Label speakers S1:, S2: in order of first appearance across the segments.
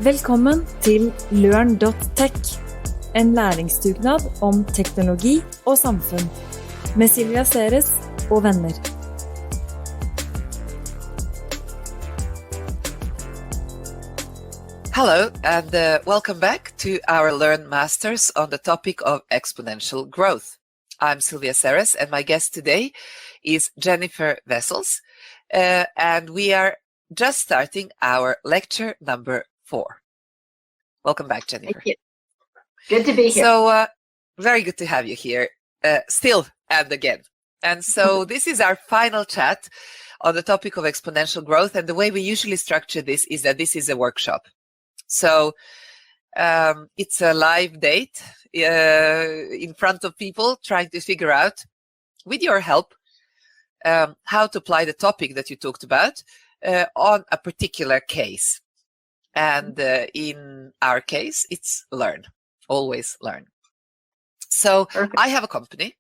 S1: Velkommen til Lørn.tech, en læringsdugnad om teknologi og samfunn, med Silvija Seres og venner.
S2: Hello and welcome back to our Learn Masters on the topic of exponential growth. I'm Silvija Seres and my guest today is Jennifer Vessels, and we are just starting our lecture number 4. Welcome back, Jennifer.
S3: Thank you. Good to be here.
S2: So, very good to have you here, still and again. And so this is our final chat on the topic of exponential growth. And the way we usually structure this is that this is a workshop. So it's a live date in front of people trying to figure out, with your help, how to apply the topic that you talked about on a particular case. And in our case, it's learn, always learn. So perfect. I have a company.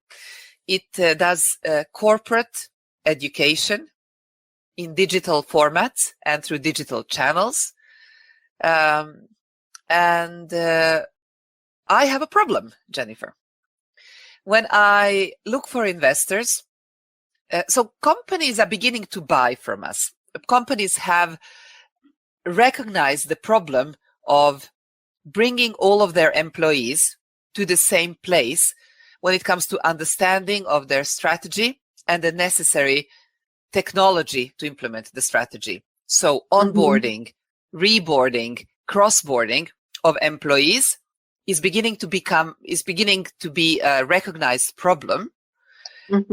S2: It does corporate education in digital formats and through digital channels. And I have a problem, Jennifer. When I look for investors, so companies are beginning to buy from us. Companies have recognized the problem of bringing all of their employees to the same place when it comes to understanding of their strategy and the necessary technology to implement the strategy. So onboarding, reboarding, cross-boarding of employees is beginning to be a recognized problem.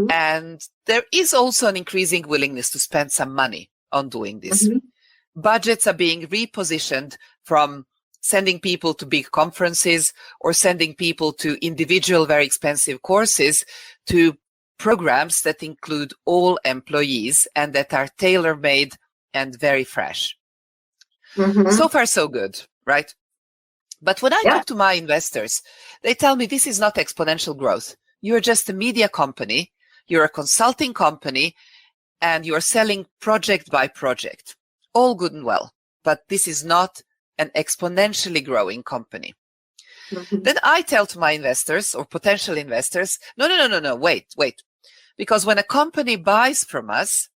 S2: And there is also an increasing willingness to spend some money on doing this. Budgets are being repositioned from sending people to big conferences or sending people to individual, very expensive courses to programs that include all employees and that are tailor-made and very fresh. So far, so good, right? But when I talk to my investors, they tell me this is not exponential growth. You're just a media company, you're a consulting company, and you're selling project by project. All good and well, but this is not an exponentially growing company. Then I tell to my investors or potential investors, no, wait. Because when a company buys from us,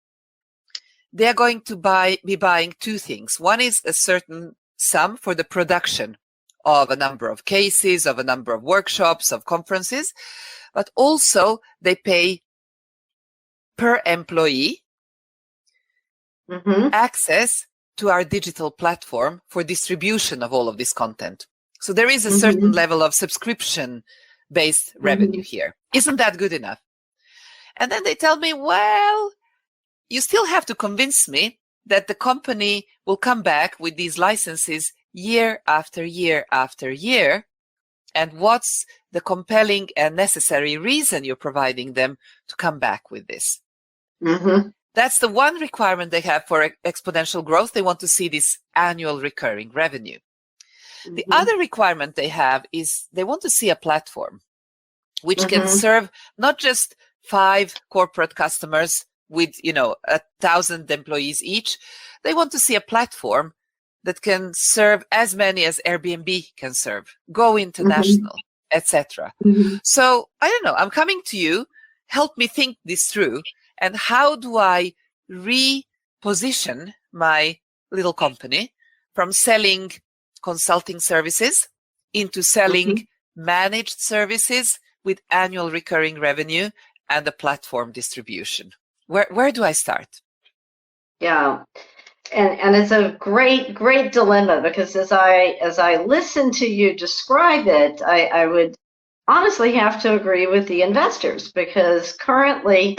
S2: they are going to be buying two things. One is a certain sum for the production of a number of cases, of a number of workshops, of conferences, but also they pay per employee access to our digital platform for distribution of all of this content. So there is a certain level of subscription-based revenue here. Isn't that good enough? And then they tell me, well, you still have to convince me that the company will come back with these licenses year after year after year. And what's the compelling and necessary reason you're providing them to come back with this? That's the one requirement they have for exponential growth. They want to see this annual recurring revenue. The other requirement they have is they want to see a platform which can serve not just 5 corporate customers with, 1,000 employees each. They want to see a platform that can serve as many as Airbnb can serve, go international, etc. So I don't know, I'm coming to you, help me think this through. And how do I reposition my little company from selling consulting services into selling managed services with annual recurring revenue and the platform distribution? Where do I start?
S3: Yeah, and it's a great dilemma, because as I listen to you describe it, I would honestly have to agree with the investors, because currently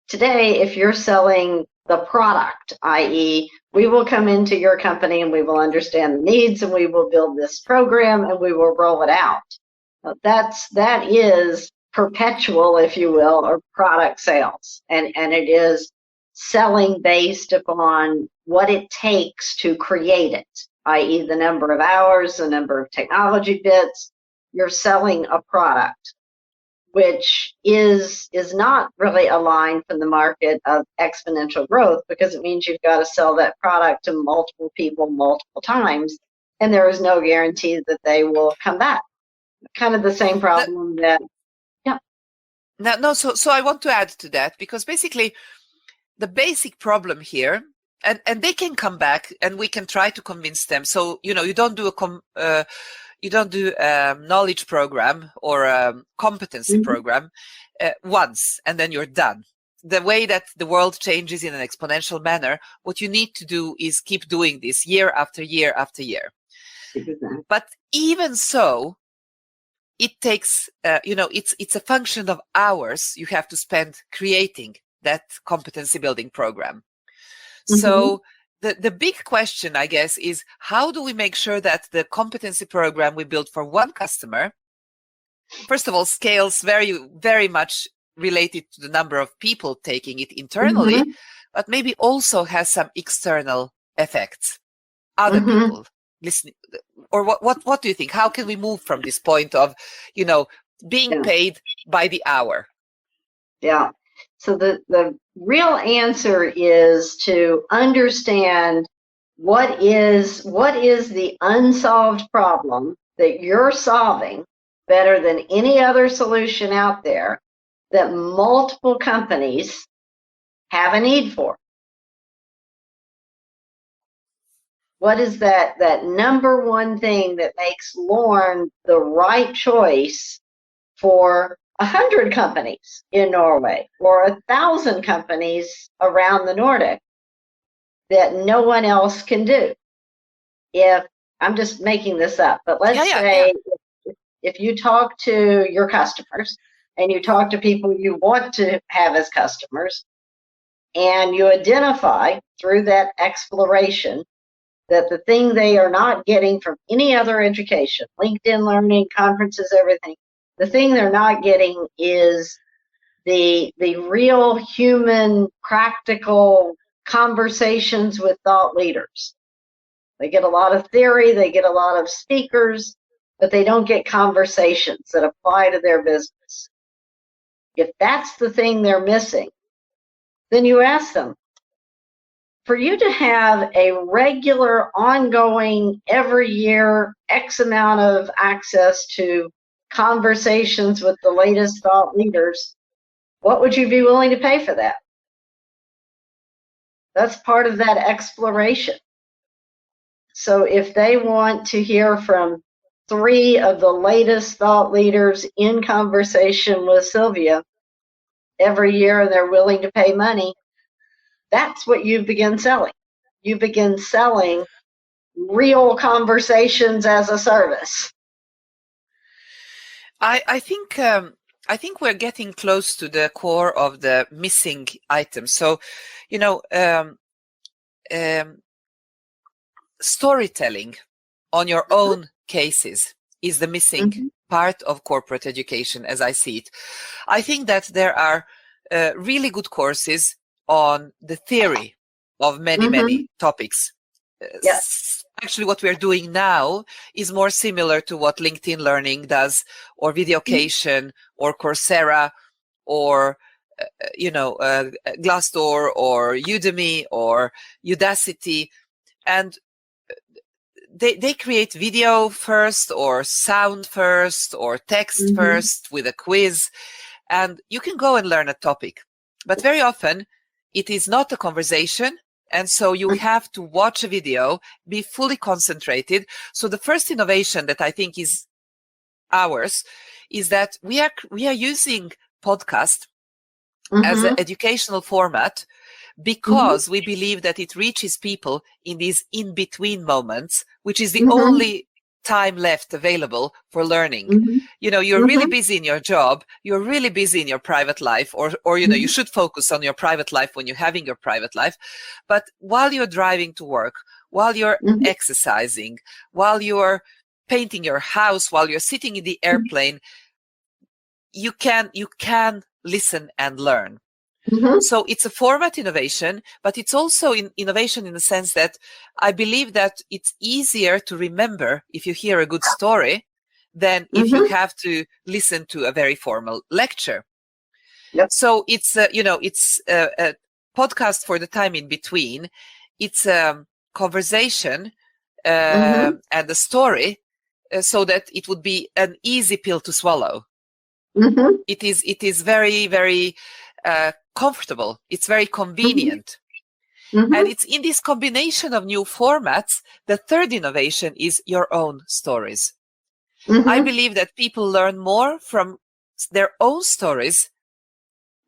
S3: today, if you're selling the product, i.e., we will come into your company and we will understand the needs and we will build this program and we will roll it out. That is perpetual, if you will, or product sales. And it is selling based upon what it takes to create it, i.e., the number of hours, the number of technology bits. You're selling a product, which is not really aligned from the market of exponential growth, because it means you've got to sell that product to multiple people multiple times. and there is no guarantee that they will come back. Kind of the same problem that, yeah.
S2: So I want to add to that, because basically the basic problem here, and they can come back and we can try to convince them. So, you don't do a knowledge program or a competency program once and then you're done. The way that the world changes in an exponential manner, what you need to do is keep doing this year after year after year.
S3: Exactly.
S2: But even so, it takes, it's a function of hours you have to spend creating that competency building program. So the big question, I guess, is how do we make sure that the competency program we build for one customer, first of all, scales very, very much related to the number of people taking it internally, but maybe also has some external effects, other people listening. Or what do you think? How can we move from this point of, being paid by the hour?
S3: Yeah. So the real answer is to understand what is the unsolved problem that you're solving better than any other solution out there that multiple companies have a need for. What is that number one thing that makes Lørn the right choice for 100 companies in Norway or 1,000 companies around the Nordic that no one else can do? If I'm just making this up, but let's say if you talk to your customers and you talk to people you want to have as customers, and you identify through that exploration that the thing they are not getting from any other education, LinkedIn learning, conferences, everything, the thing they're not getting is the real human, practical conversations with thought leaders. They get a lot of theory, they get a lot of speakers, but they don't get conversations that apply to their business. If that's the thing they're missing, then you ask them, for you to have a regular, ongoing, every year, X amount of access to conversations with the latest thought leaders, what would you be willing to pay for that? That's part of that exploration. So if they want to hear from 3 of the latest thought leaders in conversation with Silvija every year and they're willing to pay money, that's what you begin selling. You begin selling real conversations as a service.
S2: I think we're getting close to the core of the missing item. So, storytelling on your own cases is the missing part of corporate education, as I see it. I think that there are really good courses on the theory of many topics.
S3: Yes.
S2: Actually, what we're doing now is more similar to what LinkedIn Learning does, or Videocation, or Coursera, or Glassdoor, or Udemy, or Udacity, and they create video first, or sound first, or text first with a quiz, and you can go and learn a topic. But very often, it is not a conversation, and so you have to watch a video, be fully concentrated. So the first innovation that I think is ours is that we are using podcast as an educational format because we believe that it reaches people in these in-between moments, which is the only time left available for learning. You're really busy in your job, you're really busy in your private life, or you should focus on your private life when you're having your private life. But while you're driving to work, while you're exercising, while you're painting your house, while you're sitting in the airplane, you can listen and learn. So it's a format innovation, but it's also innovation in the sense that I believe that it's easier to remember if you hear a good story than if you have to listen to a very formal lecture. So it's a podcast for the time in between. It's a conversation and the story, so that it would be an easy pill to swallow. It is very, very comfortable. It's very convenient. And it's in this combination of new formats, the third innovation is your own stories. I believe that people learn more from their own stories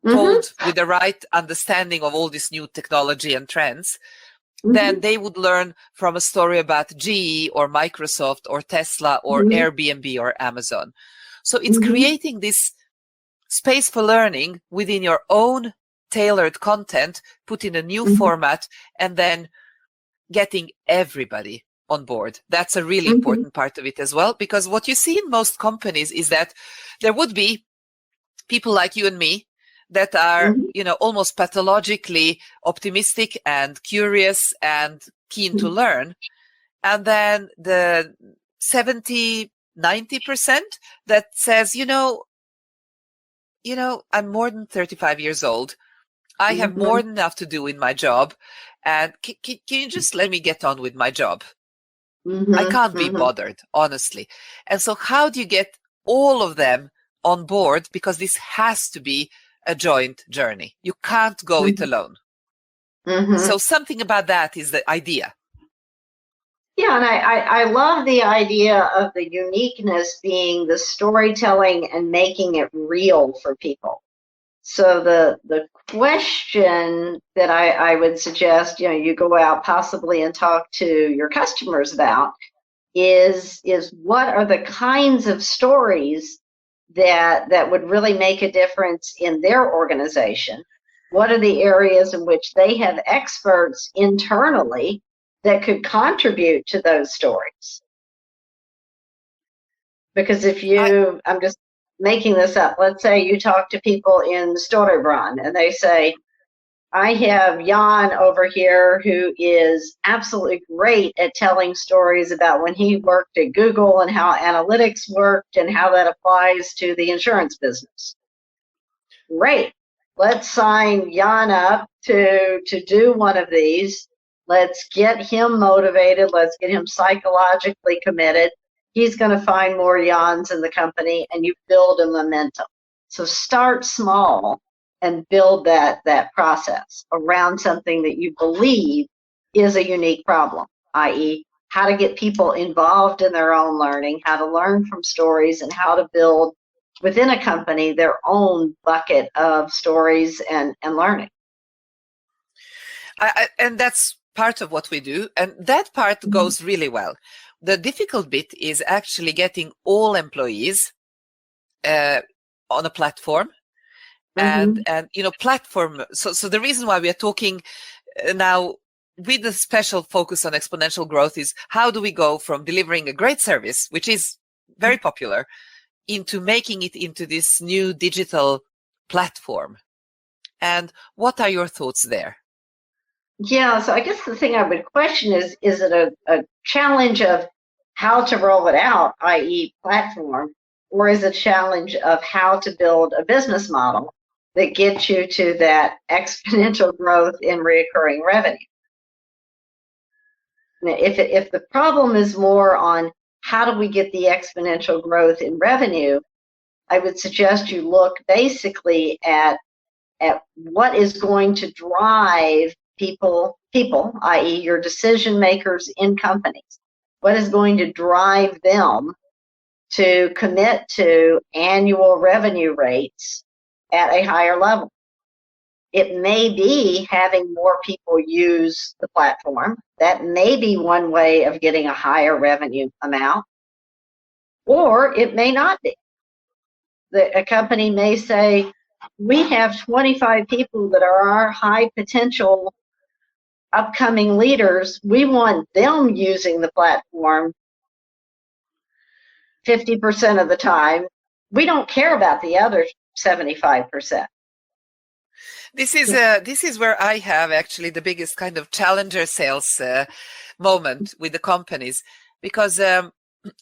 S2: told with the right understanding of all this new technology and trends than they would learn from a story about GE or Microsoft or Tesla or Airbnb or Amazon. So it's creating this space for learning within your own tailored content, put in a new format, and then getting everybody on board. That's a really important part of it as well, because what you see in most companies is that there would be people like you and me that are, almost pathologically optimistic and curious and keen to learn. And then the 70, 90% that says, I'm more than 35 years old. I have more than enough to do in my job. And can you just let me get on with my job? I can't be bothered, honestly. And so how do you get all of them on board? Because this has to be a joint journey. You can't go it alone. So something about that is the idea.
S3: Yeah, and I love the idea of the uniqueness being the storytelling and making it real for people. So the question that I would suggest, you go out possibly and talk to your customers about is what are the kinds of stories that would really make a difference in their organization? What are the areas in which they have experts internally that could contribute to those stories? Because I'm just making this up, let's say you talk to people in Storebrand and they say, I have Jan over here who is absolutely great at telling stories about when he worked at Google and how analytics worked and how that applies to the insurance business. Great. Let's sign Jan up to do one of these. Let's get him motivated. Let's get him psychologically committed. He's going to find more Jans in the company, and you build a momentum. So start small and build that process around something that you believe is a unique problem, i.e. how to get people involved in their own learning, how to learn from stories, and how to build within a company their own bucket of stories and learning.
S2: And that's part of what we do, and that part goes really well. The difficult bit is actually getting all employees on a platform. And platform. So the reason why we are talking now with a special focus on exponential growth is how do we go from delivering a great service, which is very popular, into making it into this new digital platform. And what are your thoughts there?
S3: Yeah, so I guess the thing I would question is it a challenge of how to roll it out, i.e. platform, or is it a challenge of how to build a business model that gets you to that exponential growth in recurring revenue? Now, if the problem is more on how do we get the exponential growth in revenue, I would suggest you look basically at what is going to drive people, i.e. your decision makers in companies. What is going to drive them to commit to annual revenue rates at a higher level? It may be having more people use the platform. That may be one way of getting a higher revenue amount, or it may not be. A company may say, we have 25 people that are our high potential upcoming leaders. We want them using the platform 50% of the time. We don't care about the other 75%.
S2: This is where I have actually the biggest kind of challenger sales moment with the companies, because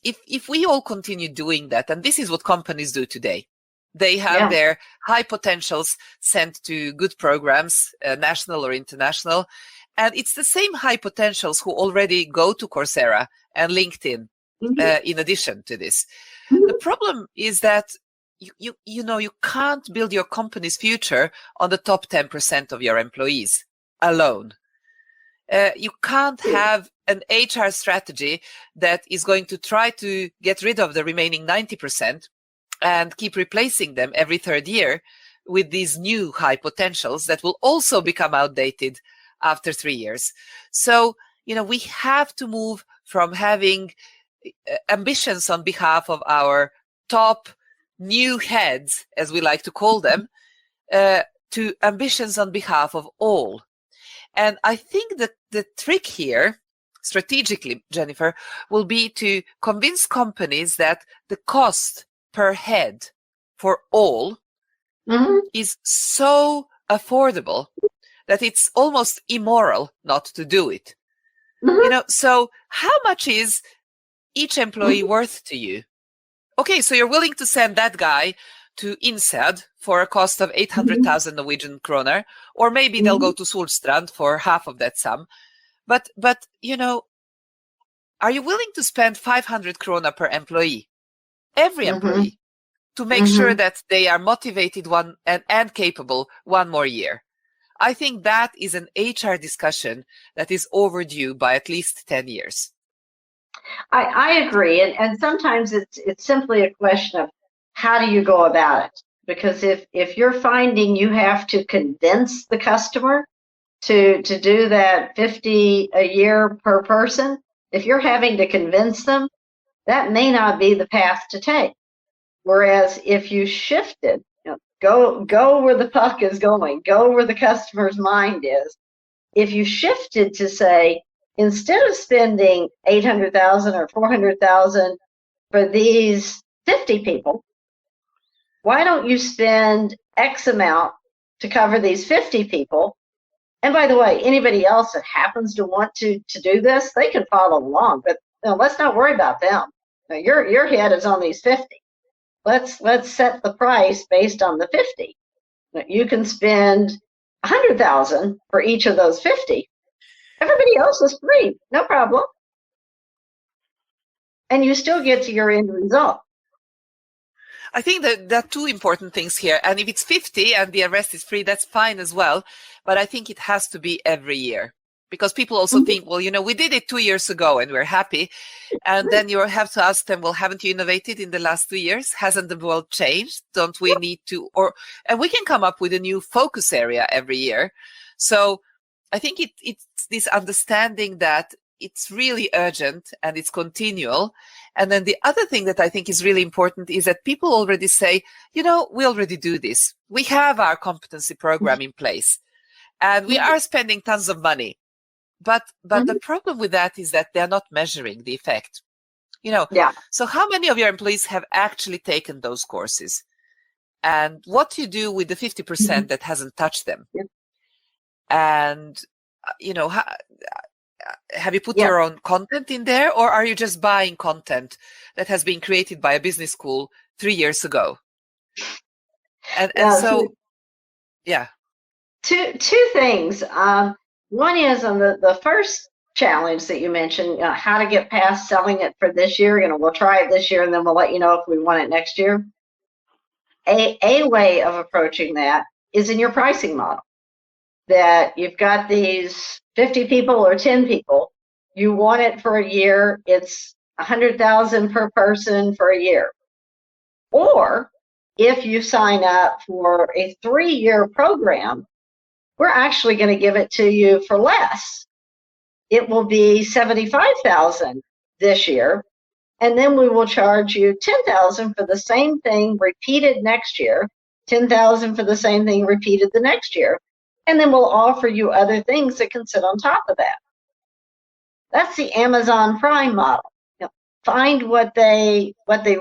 S2: if we all continue doing that, and this is what companies do today, they have their high potentials sent to good programs, national or international, And it's the same high potentials who already go to Coursera and LinkedIn in addition to this. The problem is that you can't build your company's future on the top 10% of your employees alone. You can't have an HR strategy that is going to try to get rid of the remaining 90% and keep replacing them every third year with these new high potentials that will also become outdated after 3 years. So, we have to move from having ambitions on behalf of our top new heads, as we like to call them, to ambitions on behalf of all. And I think that the trick here, strategically, Jennifer, will be to convince companies that the cost per head for all is so affordable that it's almost immoral not to do it. So how much is each employee worth to you? Okay, so you're willing to send that guy to INSEAD for a cost of 800,000 Norwegian kroner, or maybe they'll go to Solstrand for half of that sum. But are you willing to spend 500 krona per employee, every employee, to make sure that they are motivated and capable one more year? I think that is an HR discussion that is overdue by at least 10 years.
S3: I agree, and sometimes it's simply a question of how do you go about it? Because if you're finding you have to convince the customer to do that 50 a year per person, if you're having to convince them, that may not be the path to take. Whereas if you shifted, go where the puck is going, go where the customer's mind is. If you shifted to say, instead of spending 800,000 or 400,000 for these 50 people, why don't you spend X amount to cover these 50 people? And by the way, anybody else that happens to want to do this, they can follow along, but let's not worry about them. Now, your head is on these 50. Let's set the price based on the 50. Now, you can spend 100,000 for each of those 50. Everybody else is free, no problem. And you still get to your end result.
S2: I think that there are two important things here. And if it's 50 and the rest is free, that's fine as well. But I think it has to be every year. Because people also think, well, we did it 2 years ago and we're happy. And then you have to ask them, well, haven't you innovated in the last 2 years? Hasn't the world changed? Don't we need to? And we can come up with a new focus area every year. So I think it's this understanding that it's really urgent and it's continual. And then the other thing that I think is really important is that people already say, we already do this. We have our competency program in place and we are spending tons of money. But the problem with that is that they're not measuring the effect. So how many of your employees have actually taken those courses? And what do you do with the 50% that hasn't touched them? And, have you put your own content in there, or are you just buying content that has been created by a business school 3 years ago?
S3: Two things. One is on the first challenge that you mentioned, how to get past selling it for this year. We'll try it this year and then we'll let you know if we want it next year. A way of approaching that is in your pricing model. That you've got these 50 people or 10 people, you want it for a year, it's 100,000 per person for a year. Or if you sign up for a 3-year program, we're actually going to give it to you for less. It will be 75,000 this year, and then we will charge you 10,000 for the same thing repeated next year, 10,000 for the same thing repeated the next year. And then we'll offer you other things that can sit on top of that. That's the Amazon Prime model. Find what they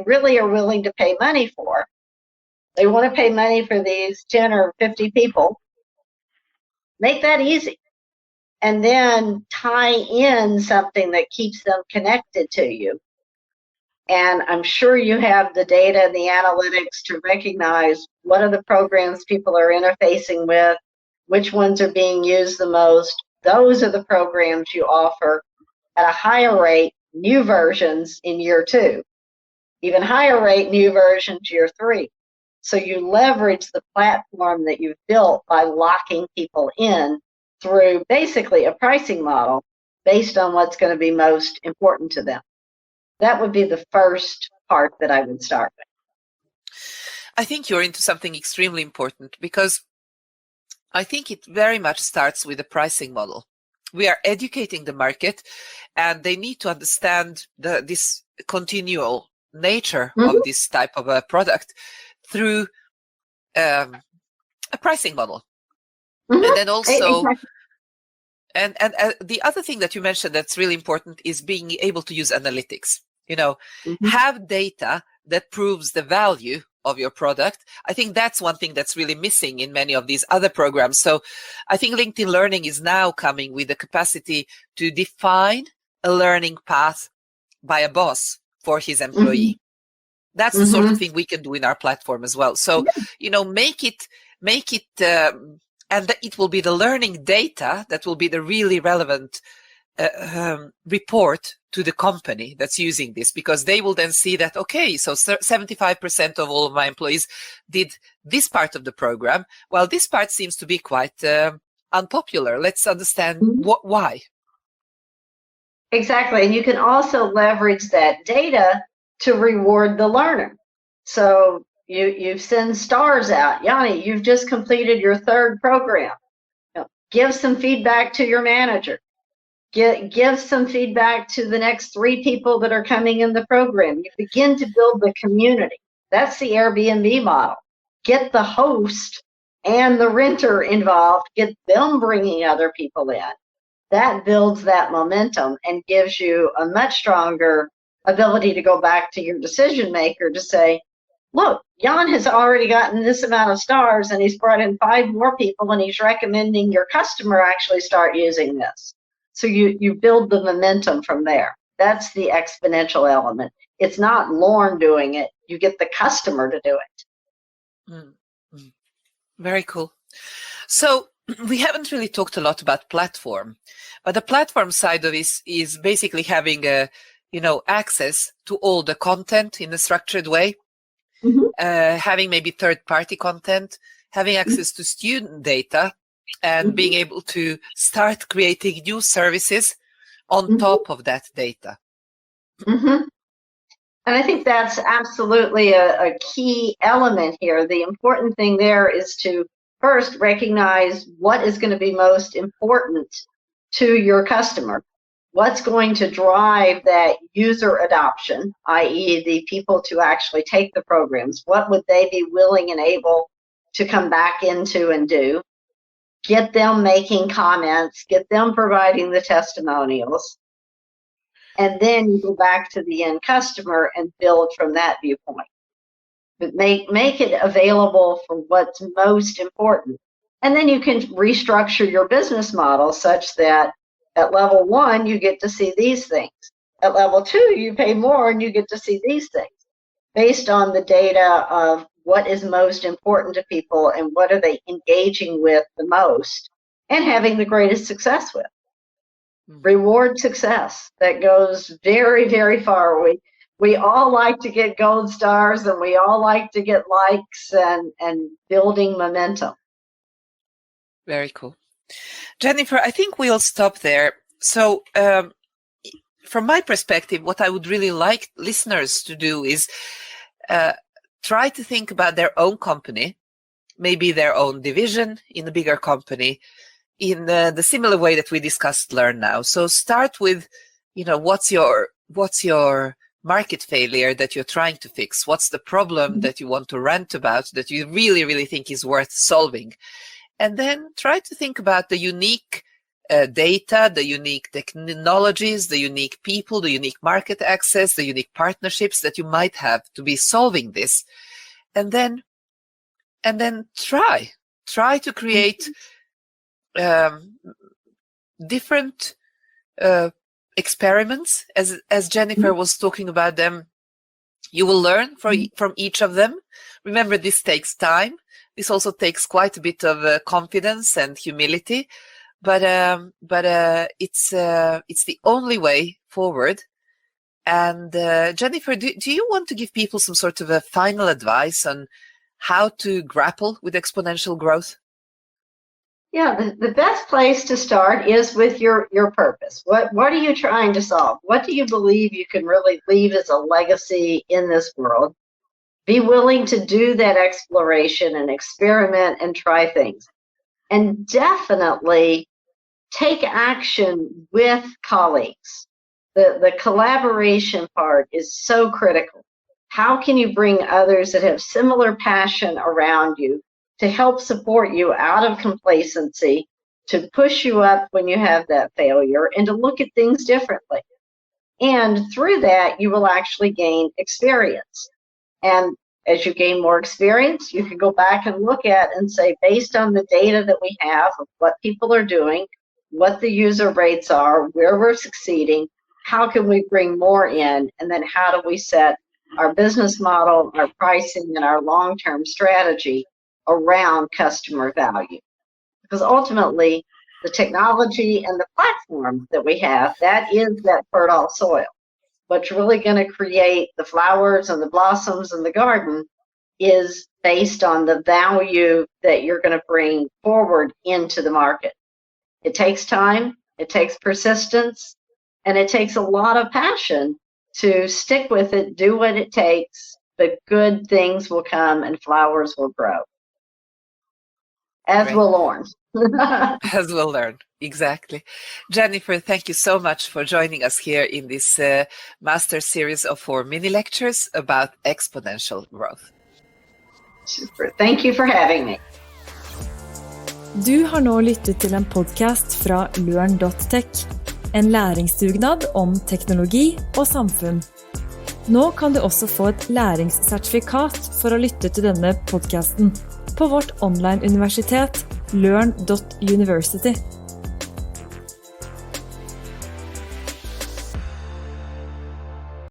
S3: really are willing to pay money for. They want to pay money for these 10 or 50 people. Make that easy. And then tie in something that keeps them connected to you. And I'm sure you have the data and the analytics to recognize what are the programs people are interfacing with, which ones are being used the most, those are the programs you offer at a higher rate, new versions in year 2, even higher rate, new versions year 3. So you leverage the platform that you've built by locking people in through basically a pricing model based on what's going to be most important to them. That would be the first part that I would start with.
S2: I think you're into something extremely important, because I think it very much starts with the pricing model. We are educating the market, and they need to understand this continual nature of this type of a product through a pricing model. And then also, and the other thing that you mentioned that's really important is being able to use analytics. Have data that proves the value of your product. I think that's one thing that's really missing in many of these other programs. So I think LinkedIn Learning is now coming with the capacity to define a learning path by a boss for his employee. That's the sort of thing we can do in our platform as well. So, make it, and it will be the learning data that will be the really relevant report to the company that's using this, because they will then see that, okay, so 75% of all of my employees did this part of the program, while this part seems to be quite unpopular. Let's understand why.
S3: Exactly. And you can also leverage that data to reward the learner. So you send stars out. Yanni, you've just completed your 3rd program. Give some feedback to your manager. Give some feedback to the next 3 people that are coming in the program. You begin to build the community. That's the Airbnb model. Get the host and the renter involved. Get them bringing other people in. That builds that momentum and gives you a much stronger ability to go back to your decision maker to say, look, Jan has already gotten this amount of stars, and he's brought in 5 more people, and he's recommending your customer actually start using this. So you build the momentum from there. That's the exponential element. It's not Lorne doing it. You get the customer to do it.
S2: Very cool. So we haven't really talked a lot about platform, but the platform side of this is basically having access to all the content in a structured way, having maybe third-party content, having access to student data, and being able to start creating new services on top of that data.
S3: And I think that's absolutely a key element here. The important thing there is to first recognize what is going to be most important to your customer. What's going to drive that user adoption, i.e. the people to actually take the programs? What would they be willing and able to come back into and do? Get them making comments, get them providing the testimonials, and then you go back to the end customer and build from that viewpoint. But make it available for what's most important. And then you can restructure your business model such that at level 1, you get to see these things. At level 2, you pay more and you get to see these things based on the data of what is most important to people and what are they engaging with the most and having the greatest success with. Reward success. That goes very, very far. We all like to get gold stars, and we all like to get likes and building momentum.
S2: Very cool. Jennifer, I think we'll stop there. So from my perspective, what I would really like listeners to do is try to think about their own company, maybe their own division in a bigger company, in the similar way that we discussed Learn Now. So start with, what's your market failure that you're trying to fix? What's the problem that you want to rant about that you really, really think is worth solving? And then try to think about the unique data, the unique technologies, the unique people, the unique market access, the unique partnerships that you might have to be solving this. And then try to create different experiments, as Jennifer was talking about them. You will learn from each of them. Remember, this takes time. This also takes quite a bit of confidence and humility, but it's the only way forward. And Jennifer, do you want to give people some sort of a final advice on how to grapple with exponential growth?
S3: Yeah, the best place to start is with your purpose. What are you trying to solve? What do you believe you can really leave as a legacy in this world? Be willing to do that exploration and experiment and try things. And definitely take action with colleagues. The collaboration part is so critical. How can you bring others that have similar passion around you to help support you out of complacency, to push you up when you have that failure, and to look at things differently? And through that, you will actually gain experience. And as you gain more experience, you can go back and look at and say, based on the data that we have of what people are doing, what the user rates are, where we're succeeding, how can we bring more in, and then how do we set our business model, our pricing, and our long-term strategy around customer value? Because ultimately, the technology and the platform that we have, that is that fertile soil. What's really going to create the flowers and the blossoms in the garden is based on the value that you're going to bring forward into the market. It takes time, it takes persistence, and it takes a lot of passion to stick with it, do what it takes, but good things will come and flowers will grow. As will Lørn.
S2: As we'll learn, exactly. Jennifer, thank you so much for joining us here in this master series of 4 mini lectures about exponential growth.
S3: Super. Thank you for having me.
S1: Du har nå lyttet til en podcast fra Lørn&tech, en læringsdugnad om teknologi og samfunn. Nå kan du også få et læringssertifikat for å lytte til denne podcasten på vårt online-universitet Lørn&nbsp.